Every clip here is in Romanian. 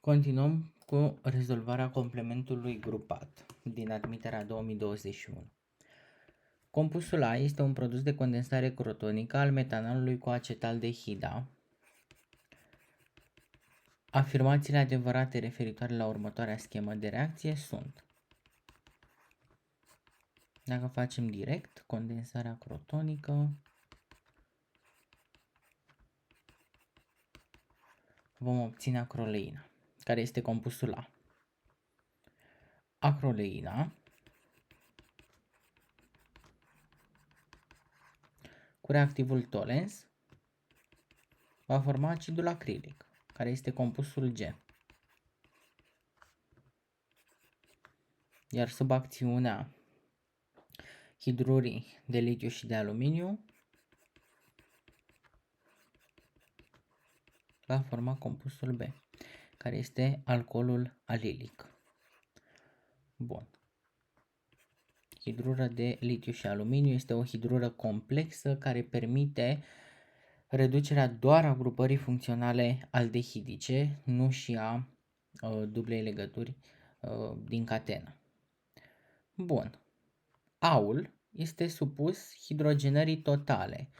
Continuăm cu rezolvarea complementului grupat din admiterea 2021. Compusul A este un produs de condensare crotonică al metanalului cu acetaldehida. Afirmațiile adevărate referitoare la următoarea schemă de reacție sunt: dacă facem direct condensarea crotonică, vom obține acroleina, care este compusul A. Acroleina cu reactivul Tollens va forma acidul acrilic, care este compusul G. Iar sub acțiunea hidrurii de litiu și de aluminiu va forma compusul B, care este alcoolul alilic. Bun. Hidrura de litiu și aluminiu este o hidrură complexă care permite reducerea doar a grupării funcționale aldehidice, nu și a dublei legături din catenă. Bun. Aul este supus hidrogenării totale.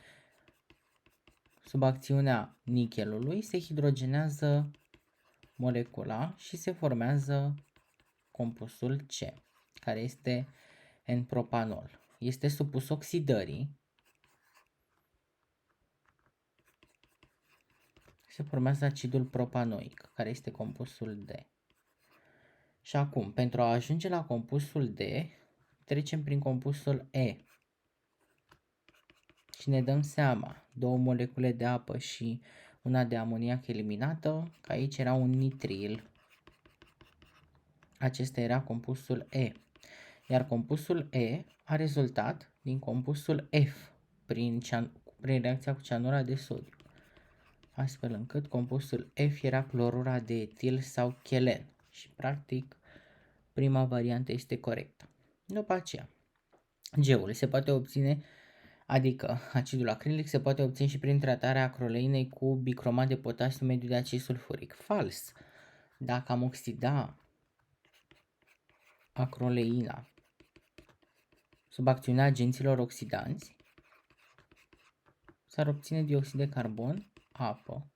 Sub acțiunea nichelului se hidrogenează molecula și se formează compusul C, care este N-propanol. Este supus oxidării. Se formează acidul propanoic, care este compusul D. Și acum, pentru a ajunge la compusul D, trecem prin compusul E. Și ne dăm seama, două molecule de apă și una de amoniac eliminată, că aici era un nitril. Acesta era compusul E. Iar compusul E a rezultat din compusul F prin reacția cu cianura de sodiu. Astfel încât compusul F era clorura de etil sau chelen. Și practic prima variantă este corectă. După aceea, G-ul se poate obține, adică acidul acrilic se poate obține și prin tratarea acroleinei cu bicromat de potasiu mediu de acid sulfuric. Fals! Dacă am oxida acroleina sub acțiunea agenților oxidanți, s-ar obține dioxid de carbon, apă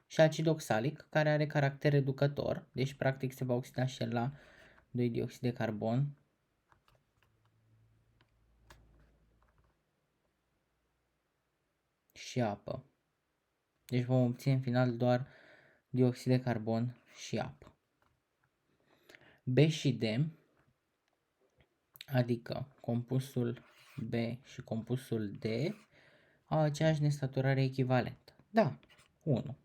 și acid oxalic, care are caracter reducător, deci practic se va oxida și el la 2-dioxid de carbon și apă. Deci vom obține în final doar dioxid de carbon și apă. B și D, adică compusul B și compusul D, au aceeași nesaturare echivalentă. Da, 1.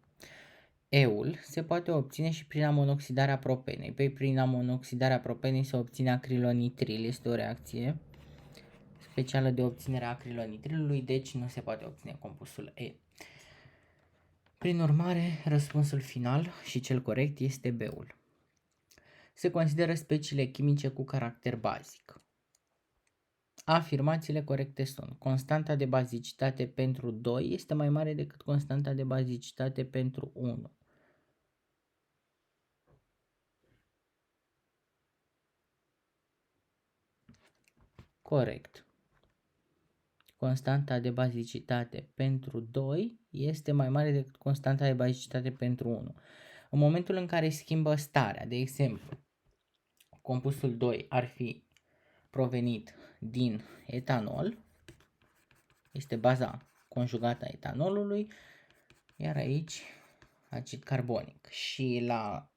E-ul se poate obține și prin amonoxidarea propenei. Prin amonoxidarea propenei se obține acrilonitril. Este o reacție specială de obținere a acrilonitrilului, deci nu se poate obține compusul E. Prin urmare, răspunsul final și cel corect este B-ul. Se consideră speciile chimice cu caracter bazic. Afirmațiile corecte sunt: constanta de bazicitate pentru 2 este mai mare decât constanta de bazicitate pentru 1. Corect. Constanta de bazicitate pentru 2 este mai mare decât constanta de bazicitate pentru 1. În momentul în care schimbă starea, de exemplu, compusul 2 ar fi provenit din etanol, este baza conjugată a etanolului, iar aici acid carbonic. Și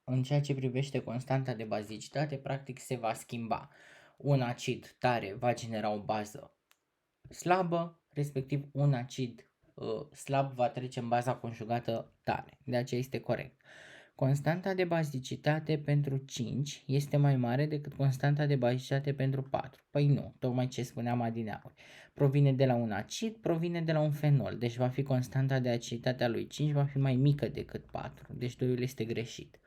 în ceea ce privește constanta de bazicitate, practic se va schimba. Un acid tare va genera o bază slabă, respectiv un acid slab va trece în baza conjugată tare. De aceea este corect. Constanta de bazicitate pentru 5 este mai mare decât constanta de bazicitate pentru 4. Păi nu, tocmai ce spuneam adineauri. Provine de la un acid, provine de la un fenol. Deci va fi constanta de aciditate a lui 5 va fi mai mică decât 4. Deci 2-ul este greșit.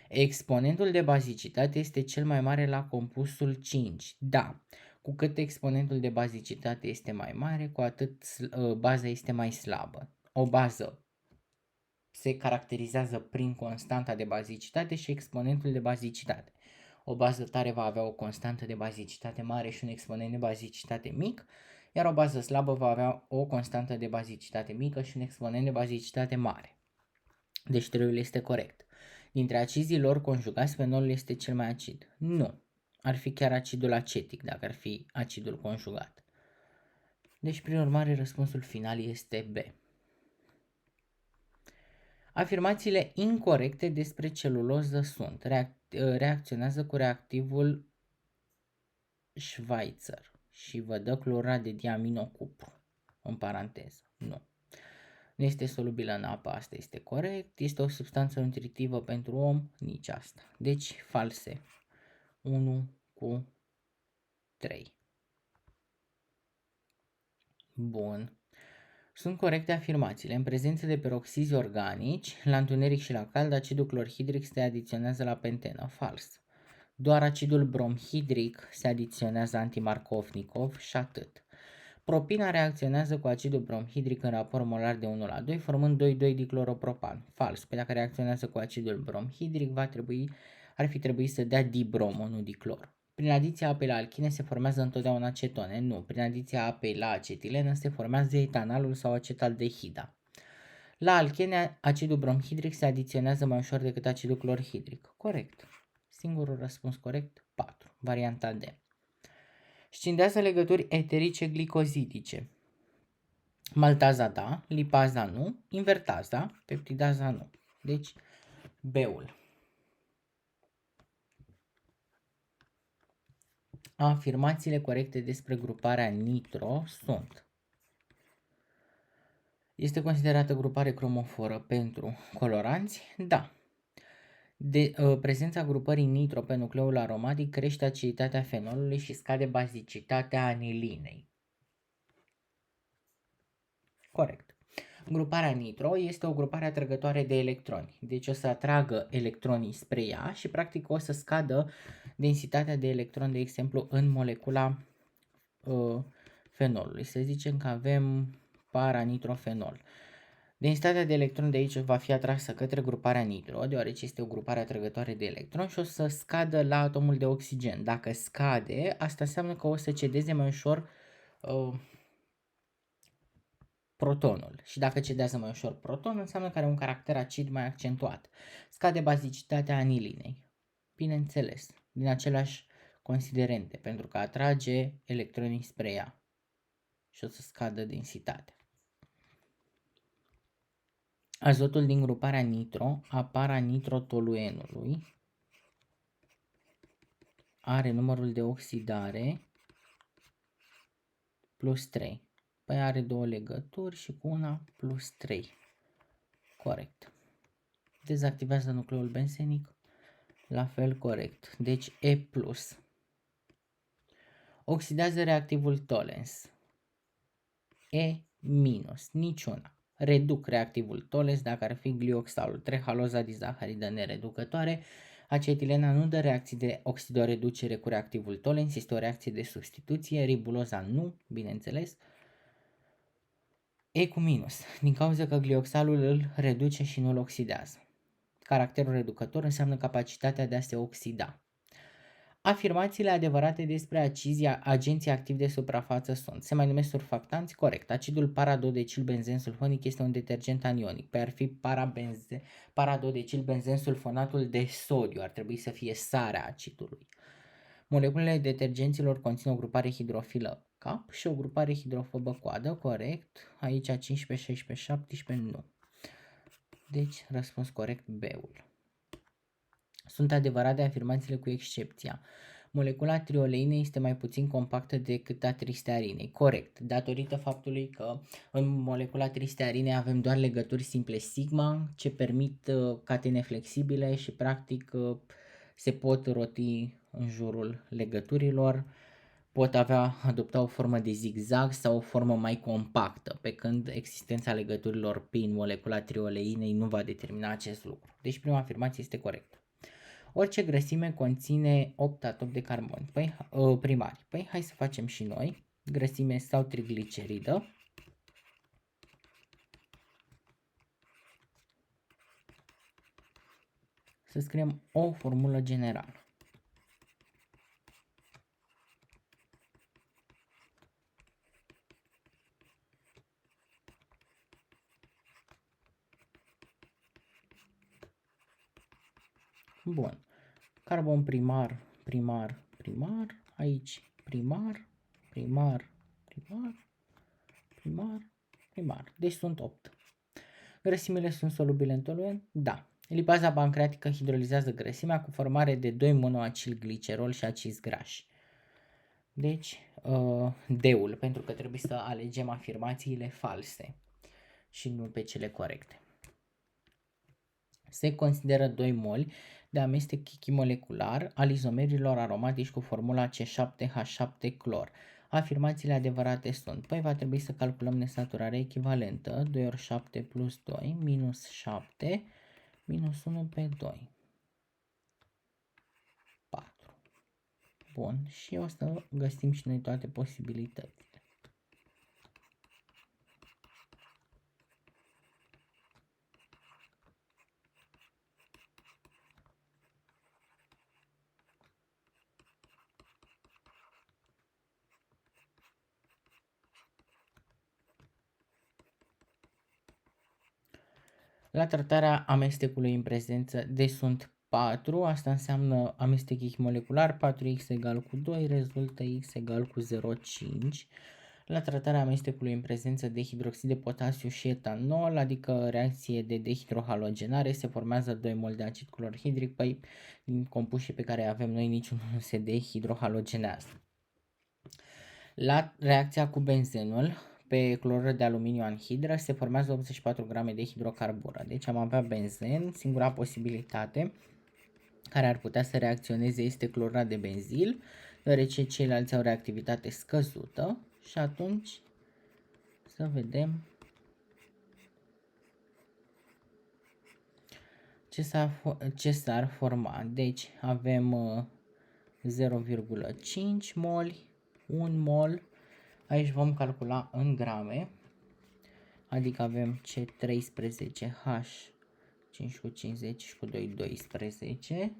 Exponentul de bazicitate este cel mai mare la compusul 5. Da, cu cât exponentul de bazicitate este mai mare, cu atât baza este mai slabă. O bază se caracterizează prin constanta de bazicitate și exponentul de bazicitate. O bază tare va avea o constantă de bazicitate mare și un exponent de bazicitate mic, iar o bază slabă va avea o constantă de bazicitate mică și un exponent de bazicitate mare. Deci triul este corect. Dintre acizii lor conjugați, fenolul este cel mai acid. Nu. Ar fi chiar acidul acetic dacă ar fi acidul conjugat. Deci, prin urmare, răspunsul final este B. Afirmațiile incorrecte despre celuloză sunt: reacționează cu reactivul Schweitzer și vă dă clorat de diaminocupru, în paranteză. Nu. Nu este solubilă în apă, asta este corect. Este o substanță nutritivă pentru om, nici asta. Deci, false. 1 cu 3. Bun. Sunt corecte afirmațiile. În prezență de peroxizi organici, la întuneric și la cald, acidul clorhidric se adiționează la pentenă. Fals. Doar acidul bromhidric se adiționează antimarkovnikov și atât. Propina reacționează cu acidul bromhidric în raport molar de 1:2, formând 2,2-dicloropropan. Fals. Pe dacă reacționează cu acidul bromhidric, ar fi trebuit să dea dibromo, nu diclor. Prin adiția apei la alchine se formează întotdeauna acetone. Nu. Prin adiția apei la acetilenă se formează etanalul sau acetaldehida. La alchene, acidul bromhidric se adiționează mai ușor decât acidul clorhidric. Corect. Singurul răspuns corect, 4. Varianta D. Scindează legături eterice glicozidice. Maltaza da, lipaza nu, invertaza, peptidaza nu. Deci, B-ul. Afirmațiile corecte despre gruparea nitro sunt: este considerată grupare cromoforă pentru coloranți? Da. Prezența grupării nitro pe nucleul aromatic crește aciditatea fenolului și scade bazicitatea anilinei. Corect. Gruparea nitro este o grupare atrăgătoare de electroni, deci o să atragă electronii spre ea și practic o să scadă densitatea de electron, de exemplu, în molecula fenolului. Să zicem că avem paranitrofenol. Densitatea de electron de aici va fi atrasă către gruparea nitro, deoarece este o grupare atrăgătoare de electron și o să scadă la atomul de oxigen. Dacă scade, asta înseamnă că o să cedeze mai ușor protonul. Și dacă cedează mai ușor protonul, înseamnă că are un caracter acid mai accentuat. Scade bazicitatea anilinei. Bineînțeles, din aceleași considerente, pentru că atrage electronii spre ea și o să scadă densitatea. Azotul din gruparea nitro, a paranitrotoluenului, are numărul de oxidare plus 3. Păi are două legături și cu una plus 3. Corect. Dezactivează nucleul benzenic, la fel corect. Deci E+. Oxidează reactivul Tollens. E-, niciuna. Reduc reactivul Tollens dacă ar fi glioxalul, trehaloza dizaharidă nereducătoare. Acetilena nu dă reacții de oxidoreducere cu reactivul Tollens, este o reacție de substituție. Ribuloza nu, bineînțeles. E cu minus, din cauza că glioxalul îl reduce și nu îl oxidează. Caracterul reducător înseamnă capacitatea de a se oxida. Afirmațiile adevărate despre agenții activi de suprafață sunt: se mai numesc surfactanți? Corect. Acidul paradodecilbenzen sulfonic este un detergent anionic. Pe ar fi paradodecilbenzensulfonatul de sodiu, ar trebui să fie sarea acidului. Moleculele detergenților conțin o grupare hidrofilă cap și o grupare hidrofobă coadă. Corect. Aici 15, 16, 17 nu. Deci răspuns corect B-ul. Sunt adevărate afirmațiile cu excepția: molecula trioleinei este mai puțin compactă decât a tristearinei. Corect, datorită faptului că în molecula tristearinei avem doar legături simple sigma, ce permit catene flexibile și practic se pot roti în jurul legăturilor, pot adopta o formă de zigzag sau o formă mai compactă, pe când existența legăturilor prin molecula trioleinei nu va determina acest lucru. Deci prima afirmație este corectă. Orice grăsime conține 8 atomi de carbon primari. Păi hai să facem și noi. Grăsime sau trigliceridă. să scriem o formulă generală. Bun. Carbon primar, primar, primar, aici primar, primar, primar, primar, primar. Deci sunt 8. Grăsimile sunt solubile în toluen? Da. Lipaza pancreatică hidrolizează grăsimea cu formare de 2 monoacilglicerol și acizi grași. Deci, D-ul, pentru că trebuie să alegem afirmațiile false și nu pe cele corecte. Se consideră 2 moli de amestec chimiolecular al izomerilor aromatici cu formula C7H7-clor. Afirmațiile adevărate sunt, păi va trebui să calculăm nesaturarea echivalentă, 2 ori 7 plus 2, minus 7, minus 1 pe 2, 4. Bun, și o să găsim și noi toate posibilitățile. La tratarea amestecului în prezență de sunt 4, asta înseamnă amestec molecular, 4x egal cu 2, rezultă x egal cu 0,5. La tratarea amestecului în prezență de hidroxid de potasiu și etanol, adică reacție de dehidrohalogenare, se formează 2 mol de acid clorhidric, păi din compușii pe care avem noi niciunul nu se dehidrohalogenează. La reacția cu benzenul, pe clorură de aluminiu anhidră, se formează 84 grame de hidrocarbură. Deci am avea benzen, singura posibilitate care ar putea să reacționeze este clorura de benzil, deoarece ceilalți au reactivitate scăzută și atunci să vedem ce s-ar forma. Deci avem 0,5 moli, 1 mol, aici vom calcula în grame, adică avem C13H 5 cu 50 și cu 2, 12,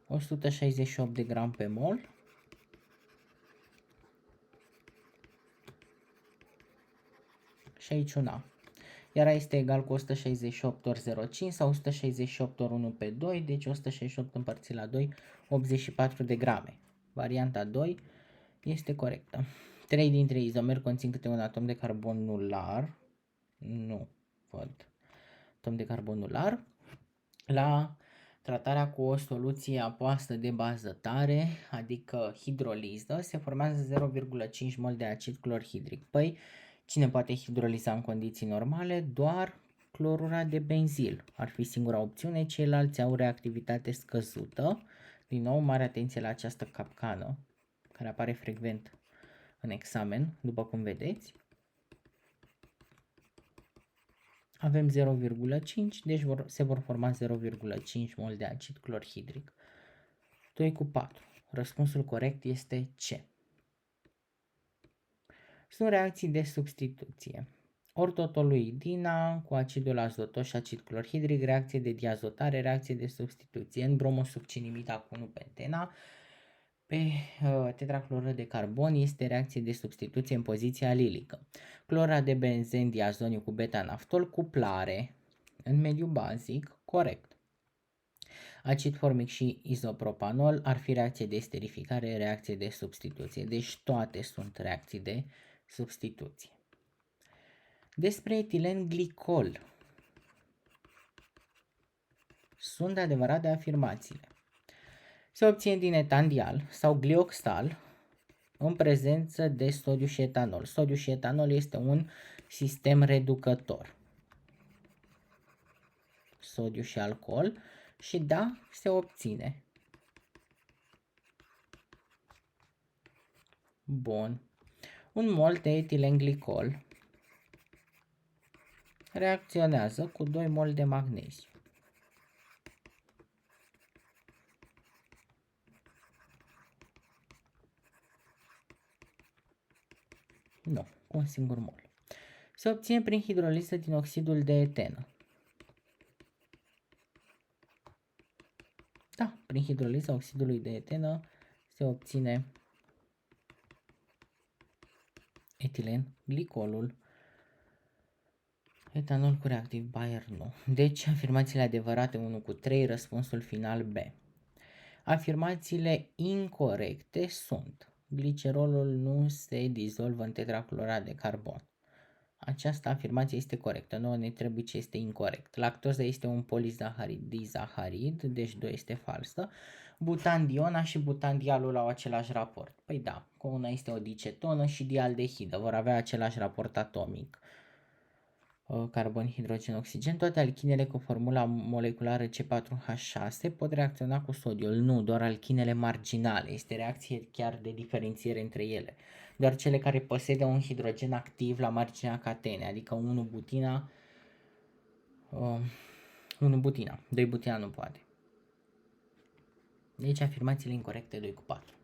168 de gram pe mol. Și aici una. Iar A este egal cu 168 ori 0,5 sau 168 ori 1 pe 2, deci 168 împărțit la 2, 84 de grame. Varianta 2 este corectă. 3 dintre izomeri conțin câte un atom de carbon nular. Nu văd atom de carbon nular. La tratarea cu o soluție apoastă de bază tare, adică hidroliză, se formează 0,5 mol de acid clorhidric. Păi, cine poate hidroliza în condiții normale? Doar clorura de benzil. Ar fi singura opțiune, ceilalți au reactivitate scăzută. Din nou, mare atenție la această capcană, care apare frecvent în examen, după cum vedeți. Avem 0,5, deci se vor forma 0,5 mol de acid clorhidric. 2 cu 4. Răspunsul corect este C. Sunt reacții de substituție. Ortotoluidina cu acidul azotos și acid clorhidric, reacție de diazotare, reacție de substituție. În bromosuccinimida cu 1-pentena, pe tetraclorură de carbon este reacție de substituție în poziție alilică. Clora de benzen diazoniu cu beta-naftol, cuplare în mediu bazic, corect. Acid formic și izopropanol ar fi reacție de esterificare, reacție de substituție. Deci toate sunt reacții de substituție. Despre etilen glicol. Sunt adevărate afirmațiile. Se obține din etandial sau glioxal în prezență de sodiu și etanol. Sodiu și etanol este un sistem reducător. Sodiu și alcool și da, se obține. Bun. Un mol de etilenglicol reacționează cu 2 mol de magneziu. Nu, cu un singur mol. Se obține prin hidroliză din oxidul de etenă. Da, prin hidroliza oxidului de etenă se obține etilen, glicolul, etanol cu reactiv Bayer nu. Deci, afirmațiile adevărate 1 cu 3, răspunsul final B. Afirmațiile incorrecte sunt: glicerolul nu se dizolvă în tetraclorat de carbon. Această afirmație este corectă, nouă ne trebuie ce este incorect. Lactoza este un polizaharid dizaharid, deci 2 este falsă. Butandiona și butandialul au același raport. Păi da, cu una este o dicetonă și dialdehidă, vor avea același raport atomic. Carbon, hidrogen, oxigen, toate alchinele cu formula moleculară C4H6 pot reacționa cu sodiul. Nu, doar alchinele marginale, este reacție chiar de diferențiere între ele. Doar cele care posedă un hidrogen activ la marginea catene, adică 1 butina, 2 butina nu poate. Deci afirmațiile incorrecte 2 cu 4.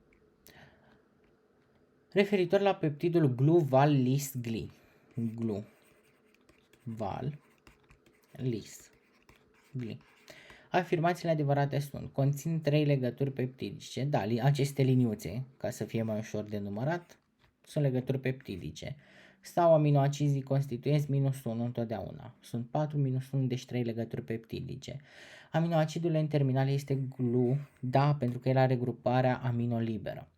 Referitor la peptidul glu-val-lis-gli. Glu. Val, lis, gli. Afirmațiile adevărate sunt: conțin 3 legături peptidice. Da, aceste liniuțe, ca să fie mai ușor de numărat, sunt legături peptidice. Sau aminoacizii constituiesc minus 1 întotdeauna. Sunt 4 minus 1, deci 3 legături peptidice. Aminoacidul în terminal este glu, da, pentru că el are gruparea aminoliberă.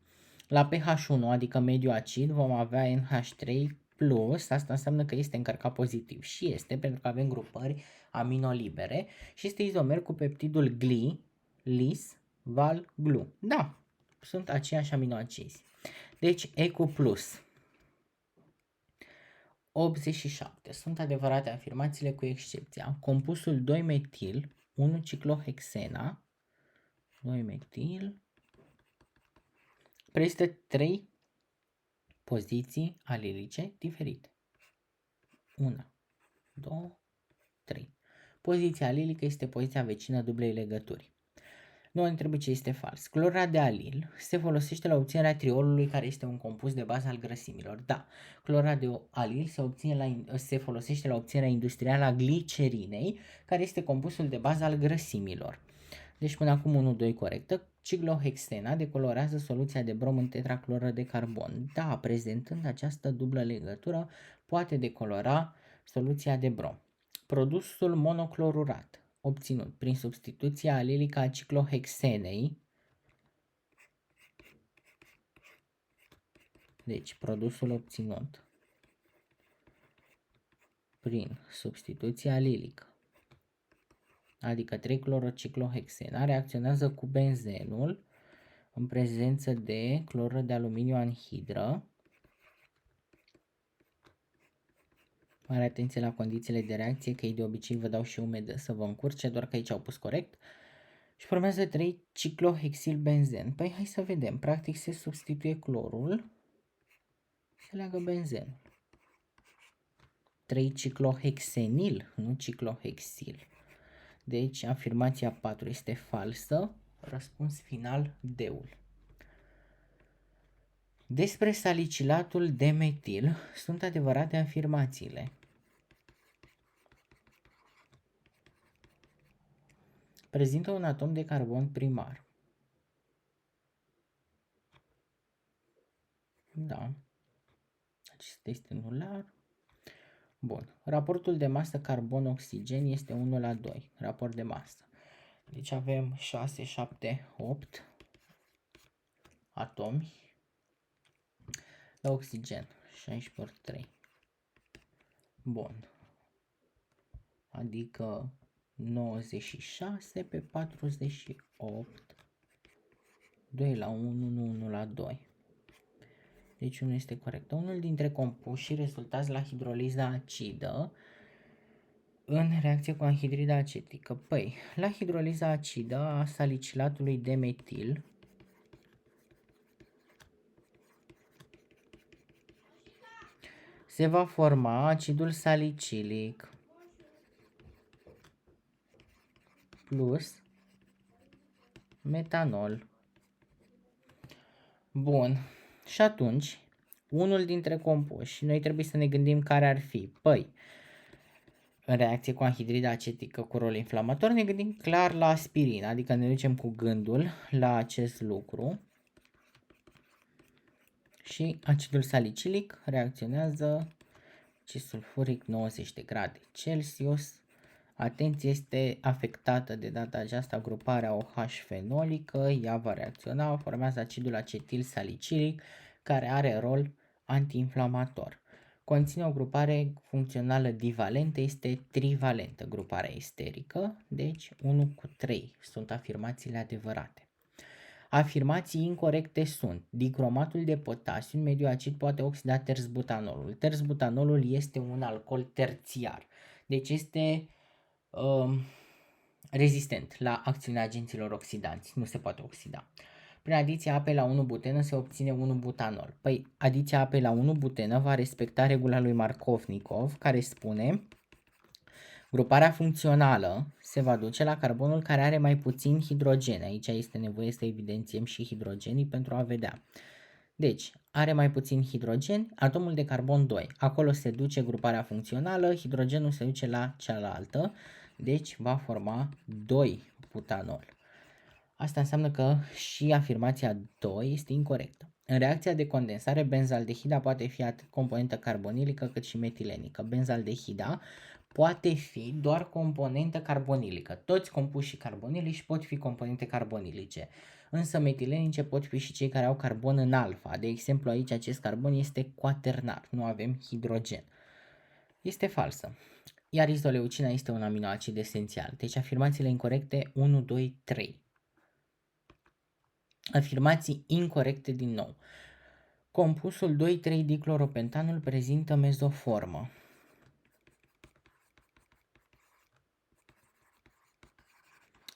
La pH 1, adică mediu acid, vom avea NH3+, plus, asta înseamnă că este încărcat pozitiv și este pentru că avem grupări aminolibere și este izomer cu peptidul gli, lis, val, glu. Da, sunt aceiași aminoacizi. Deci E cu plus. 87. Sunt adevărate afirmațiile cu excepția. Compusul 2-metil, 1-ciclohexena, 2-metil, prezintă 3 poziții alilice diferite. 1, 2, 3. Poziția alilică este poziția vecină dublei legături. Nu ne trebuie ce este fals. Clorura de alil se folosește la obținerea triolului, care este un compus de bază al grăsimilor. Da, clorura de alil se folosește la obținerea industrială a glicerinei, care este compusul de bază al grăsimilor. Deci până acum 1-2 corectă. Ciclohexena decolorează soluția de brom în tetracloră de carbon. Da, prezentând această dublă legătură, poate decolora soluția de brom. Produsul monoclorurat, obținut prin substituția alilică a ciclohexenei, deci produsul obținut prin substituția alilică, adică 3-clorociclohexena, reacționează cu benzenul în prezență de clorură de aluminiu anhidră. Mare atenție la condițiile de reacție, că ei de obicei vă dau și umedă să vă încurce, doar că aici au pus corect. Și formează 3-ciclohexilbenzen. Păi hai să vedem, practic se substituie clorul, se leagă benzenul. 3-ciclohexenil, nu ciclohexil. Deci afirmația 4 este falsă, răspuns final D-ul. Despre salicilatul de metil sunt adevărate afirmațiile. Prezintă un atom de carbon primar. Da. Acesta este nular. Bun. Raportul de masă carbon-oxigen este 1:2. Raport de masă. Deci avem 6, 7, 8 atomi la oxigen. 16/3. Bun. Adică 96/48. 2:1, nu 1:2. Deci unul este corect. Unul dintre compuși rezultați la hidroliza acidă în reacție cu anhidrida acetică. Păi, la hidroliza acidă a salicilatului de metil se va forma acidul salicilic plus metanol. Bun. Și atunci, unul dintre compuși, noi trebuie să ne gândim care ar fi. Păi, în reacție cu anhidrida acetică cu rol inflamator, ne gândim clar la aspirină, adică ne ducem cu gândul la acest lucru și acidul salicilic reacționează acid sulfuric 90 de grade Celsius. Atenție, este afectată de data aceasta gruparea OH fenolică, ea va reacționa, formează acidul acetil salicilic care are rol antiinflamator. Conține o grupare funcțională divalentă, este trivalentă gruparea esterică, deci 1 cu 3 sunt afirmațiile adevărate. Afirmații incorrecte sunt: dicromatul de potasiu în mediul acid poate oxida tersbutanolul. Tersbutanolul este un alcool terțiar, deci este rezistent la acțiunea agenților oxidanți, nu se poate oxida. Prin adiția apei la 1-butenă se obține 1-butanol. Păi adiția apei la 1-butenă va respecta regula lui Markovnikov, care spune: gruparea funcțională se va duce la carbonul care are mai puțin hidrogen. Aici este nevoie să evidențiem și hidrogenii pentru a vedea. Deci, are mai puțin hidrogen, atomul de carbon 2. Acolo se duce gruparea funcțională, hidrogenul se duce la cealaltă, deci va forma 2-butanol. Asta înseamnă că și afirmația 2 este incorrectă. În reacția de condensare, benzaldehida poate fi atât componentă carbonilică cât și metilenică. Benzaldehida poate fi doar componentă carbonilică. Toți compușii carbonilici pot fi componente carbonilice, însă metilenice pot fi și cei care au carbon în alfa. De exemplu, aici acest carbon este quaternar, nu avem hidrogen. Este falsă. Iar izoleucina este un aminoacid esențial. Deci afirmațiile incorrecte 1, 2, 3. Afirmații incorrecte din nou. Compusul 2,3-dicloropentanul prezintă mezoformă.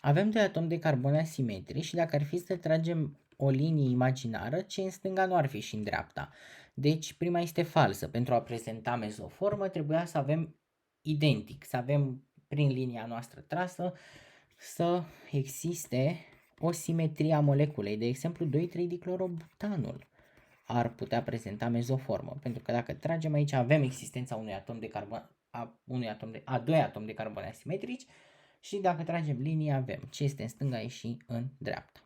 Avem 2 atomi de carbon asimetrici și dacă ar fi să tragem o linie imaginară, ce în stânga nu ar fi și în dreapta. Deci prima este falsă. Pentru a prezenta mezoformă trebuia să avem identic, să avem prin linia noastră trasă să existe o simetrie a moleculei. De exemplu, 2,3-diclorobutanul ar putea prezenta mezoformă, pentru că dacă tragem aici avem existența unui atom de carbon, a 2 atomi de carbon asimetrici și dacă tragem linie avem ce este în stânga e și în dreapta.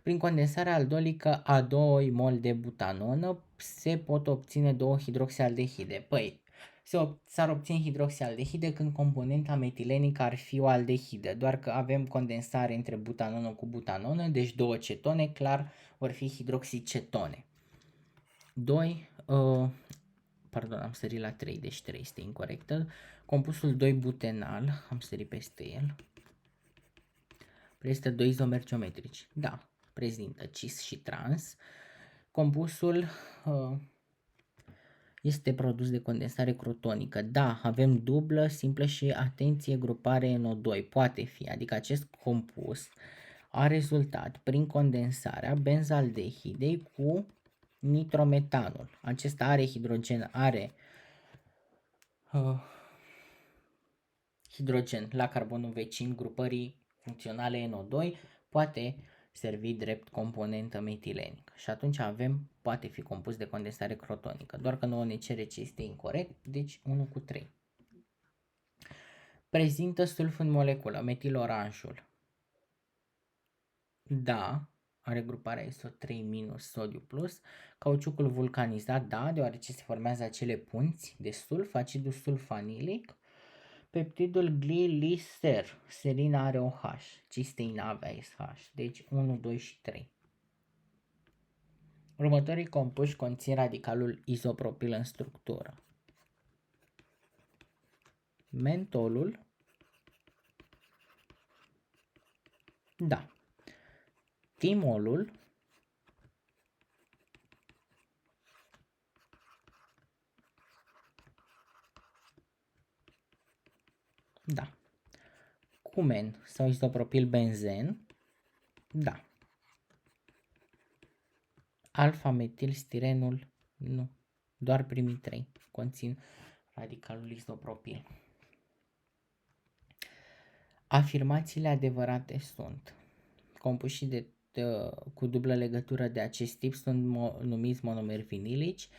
Prin condensarea aldolică a 2 mol de butanonă se pot obține 2 hidroxialdehide. Păi, s-ar obține hidroxialdehide când componenta metilenică ar fi o aldehidă, doar că avem condensare între butanonă cu butanonă, deci 2 cetone, clar, vor fi hidroxicetone. 2, am sărit la 3, deci 3 este incorrectă. Compusul 2-butenal, am sărit peste el, prezintă 2 izomeri geometrici. Da, prezintă cis și trans. Compusul este produs de condensare crotonică. Da, avem dublă, simplă și, atenție, grupare NO2. Poate fi, adică acest compus a rezultat prin condensarea benzaldehidei cu nitrometanul. Acesta are hidrogen, hidrogen la carbonul vecin grupării funcționale NO2, poate servi drept componentă metilenică. Și atunci poate fi compus de condensare crotonică, doar că nouă ne cere ce este incorect, deci 1 cu 3. Prezintă sulf în moleculă, metiloranjul. Da, are gruparea SO3- sodiu plus. Cauciucul vulcanizat, da, deoarece se formează acele punți de sulf, acidul sulfanilic. Peptidul gliser, serina are OH, cisteina avea SH, deci 1, 2 și 3. Următorii compuși conțin radicalul izopropil în structură. Mentolul, da. Timolul, da. Cumen sau izopropil benzen, da. Alfa-metilstirenul, nu. Doar primii 3 conțin radicalul izopropil. Afirmațiile adevărate sunt: compușii cu dublă legătură de acest tip sunt numiți monomeri vinilici,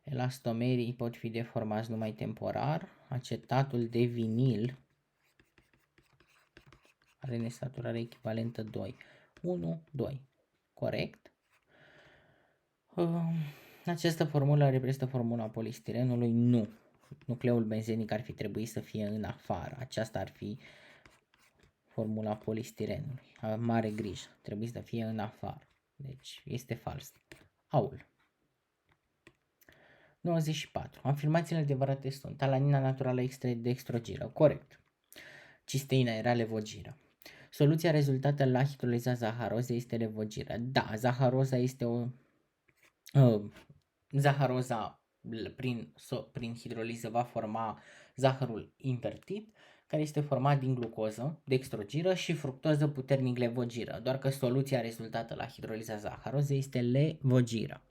elastomerii pot fi deformați numai temporar, acetatul de vinil are nesaturare echivalentă 2. 1, 2. Corect. Această formulă reprezintă formula polistirenului? Nu. Nucleul benzenic ar fi trebuit să fie în afară. Aceasta ar fi formula polistirenului. Mare grijă. Trebuie să fie în afară. Deci este fals. Aul. 94. Afirmațiile adevărate sunt: alanina naturală de extrogiră. Corect. Cisteina era levogiră. Soluția rezultată la hidroliza zaharozei este levogiră. Da, zaharoza este o... zaharoza prin hidroliză va forma zahărul invertit, care este format din glucoză, dextrogiră și fructoză puternic levogiră, doar că soluția rezultată la hidroliza zaharozei este levogiră.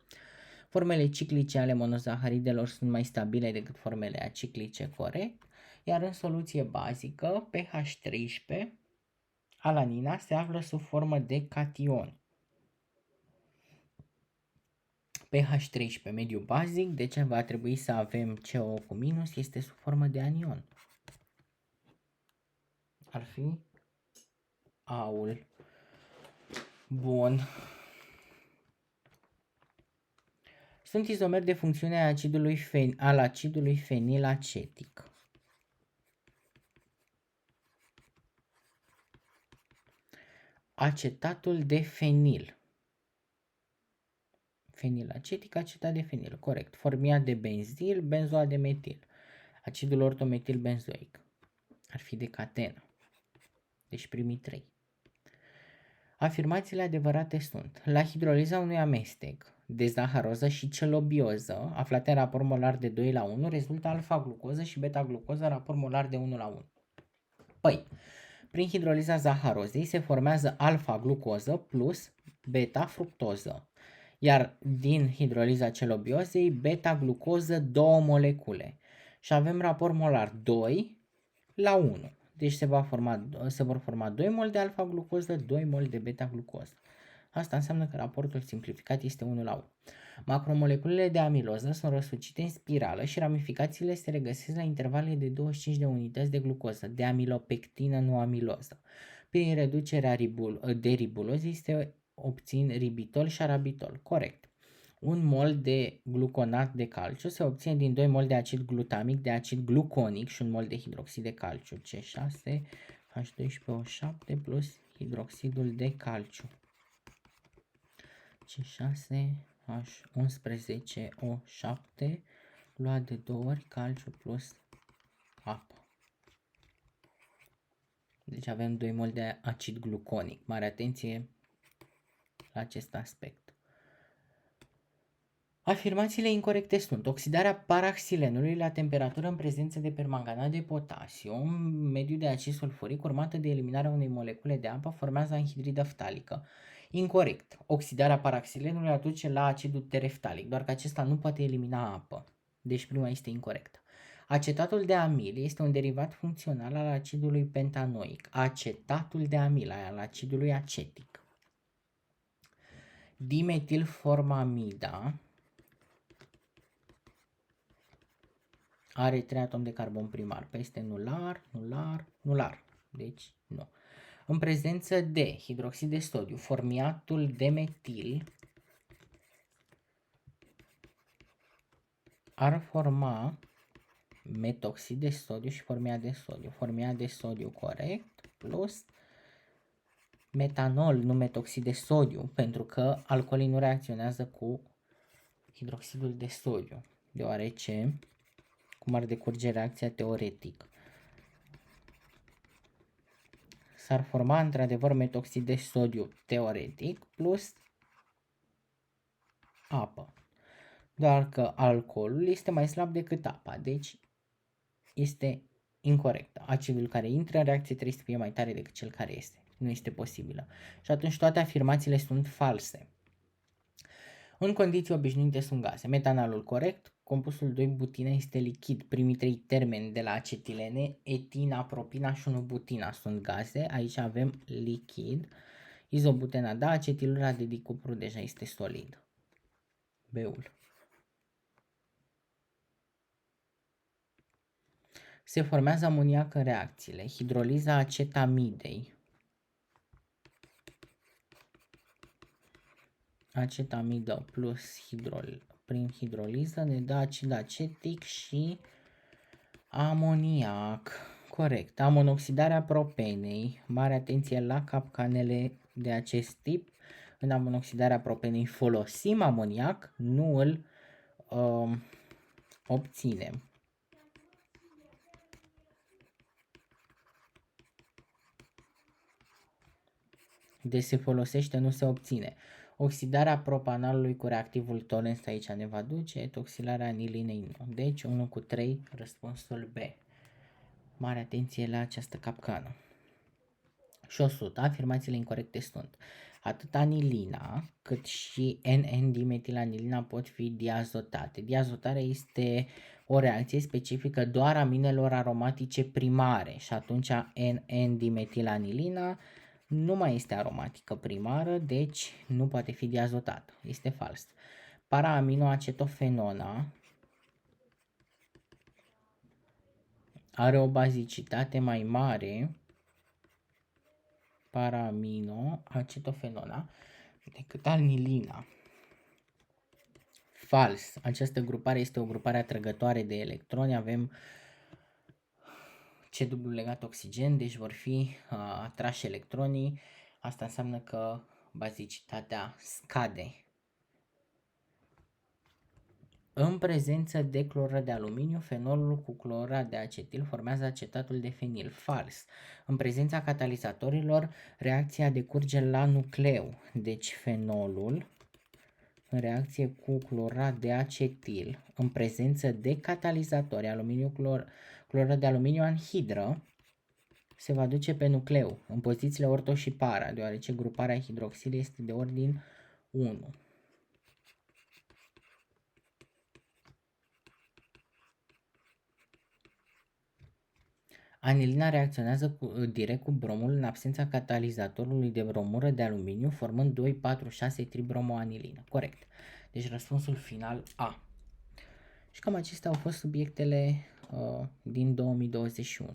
Formele ciclice ale monozaharidelor sunt mai stabile decât formele aciclice, corect, iar în soluție bazică, pH 13, alanina se află sub formă de cation. pH 13, mediu bazic, deci va trebui să avem CO cu minus, este sub formă de anion. Ar fi aul. Bun. Sunt izomeri de funcțiune al acidului fenilacetic. Acetatul de fenil. Fenilacetic, acetat de fenil, corect. Formiat de benzil, benzoat de metil. Acidul ortometil benzoic. Ar fi de catenă. Deci primii 3. Afirmațiile adevărate sunt: la hidroliza unui amestec de zaharoză și celobioză, aflate în raport molar de 2 la 1, rezultă alfa-glucoză și beta-glucoză raport molar de 1 la 1. Păi, prin hidroliza zaharozei se formează alfa-glucoză plus beta-fructoză, iar din hidroliza celobiozei beta-glucoză 2 molecule. Și avem raport molar 2 la 1. Deci se vor forma 2 mol de alfa-glucoză, 2 mol de beta-glucoză. Asta înseamnă că raportul simplificat este 1 la 1. Macromoleculele de amiloză sunt răsucite în spirală și ramificațiile se regăsesc la intervale de 25 de unități de glucoză, de amilopectină, nu amiloză. Prin reducerea de ribulozei se obțin ribitol și arabitol. Corect. 1 mol de gluconat de calciu se obține din 2 mol de acid glutamic, de acid gluconic și 1 mol de hidroxid de calciu, C6, H12O7 plus hidroxidul de calciu, C6, H11O7 luat de 2 ori calciu plus apă. Deci avem 2 mol de acid gluconic. Mare atenție la acest aspect. Afirmațiile incorrecte sunt: oxidarea paraxilenului la temperatură în prezență de permanganat de potasiu, mediu de acid sulfuric, urmată de eliminarea unei molecule de apă, formează anhidridă ftalică. Incorrect. Oxidarea paraxilenului aduce la acidul tereftalic, doar că acesta nu poate elimina apă. Deci prima este incorrectă. Acetatul de amil este un derivat funcțional al acidului pentanoic. Acetatul de amil al acidului acetic. Dimetilformamida are 3 atomi de carbon primar. Peste nular, nular, nular. Deci nu. În prezență de hidroxid de sodiu, formiatul de metil ar forma metoxid de sodiu și formiat de sodiu. Formiat de sodiu corect plus metanol, nu metoxid de sodiu, pentru că alcoolii nu reacționează cu hidroxidul de sodiu, deoarece cum ar decurge reacția teoretic. S-ar forma într-adevăr metoxid de sodiu teoretic plus apă. Doar că alcoolul este mai slab decât apa, deci este incorrect. Acidul care intră în reacție trebuie să fie mai tare decât cel care este. Nu este posibilă. Și atunci toate afirmațiile sunt false. În condiții obișnuite sunt gaze. Metanalul corect, compusul 2-butina este lichid. Primii 3 termeni de la acetilene, etina, propina și 1-butina sunt gaze. Aici avem lichid. Izobutena, da, acetilura de dicupru deja este solid. B-ul. Se formează amoniac în reacțiile. Hidroliza acetamidei. Acetamidă plus prin hidroliză ne dă acid acetic și amoniac. Corect. Amonoxidarea propenei. Mare atenție la capcanele de acest tip. În amonoxidarea propenei folosim amoniac, nu îl obținem. Deci se folosește, nu se obține. Oxidarea propanalului cu reactivul Torrens aici ne va duce, etoxilarea anilinei nu. Deci 1 cu 3, răspunsul B. Mare atenție la această capcană. Și 100. Afirmațiile incorrecte sunt: atât anilina cât și NN-dimetilanilina pot fi diazotate. Diazotarea este o reacție specifică doar aminelor aromatice primare și atunci NN-dimetilanilina nu mai este aromatică primară, deci nu poate fi diazotată. Este fals. Paraaminoacetofenona are o bazicitate mai mare, paraaminoacetofenona, decât anilina. Fals. Această grupare este o grupare atrăgătoare de electroni. Avem C dublu legat oxigen, deci vor fi atrași electronii. Asta înseamnă că bazicitatea scade. În prezență de clorură de aluminiu, fenolul cu clorura de acetil formează acetatul de fenil. Fals. În prezența catalizatorilor, reacția decurge la nucleu. Deci fenolul, în reacție cu clorura de acetil, în prezență de catalizatori, clorură de aluminiu anhidră, se va duce pe nucleu, în pozițiile orto și para, deoarece gruparea hidroxilă este de ordin 1. Anilina reacționează direct cu bromul în absența catalizatorului de bromură de aluminiu, formând 2,4,6 tribromoanilină. Corect. Deci răspunsul final A. Și cam acestea au fost subiectele din 2021.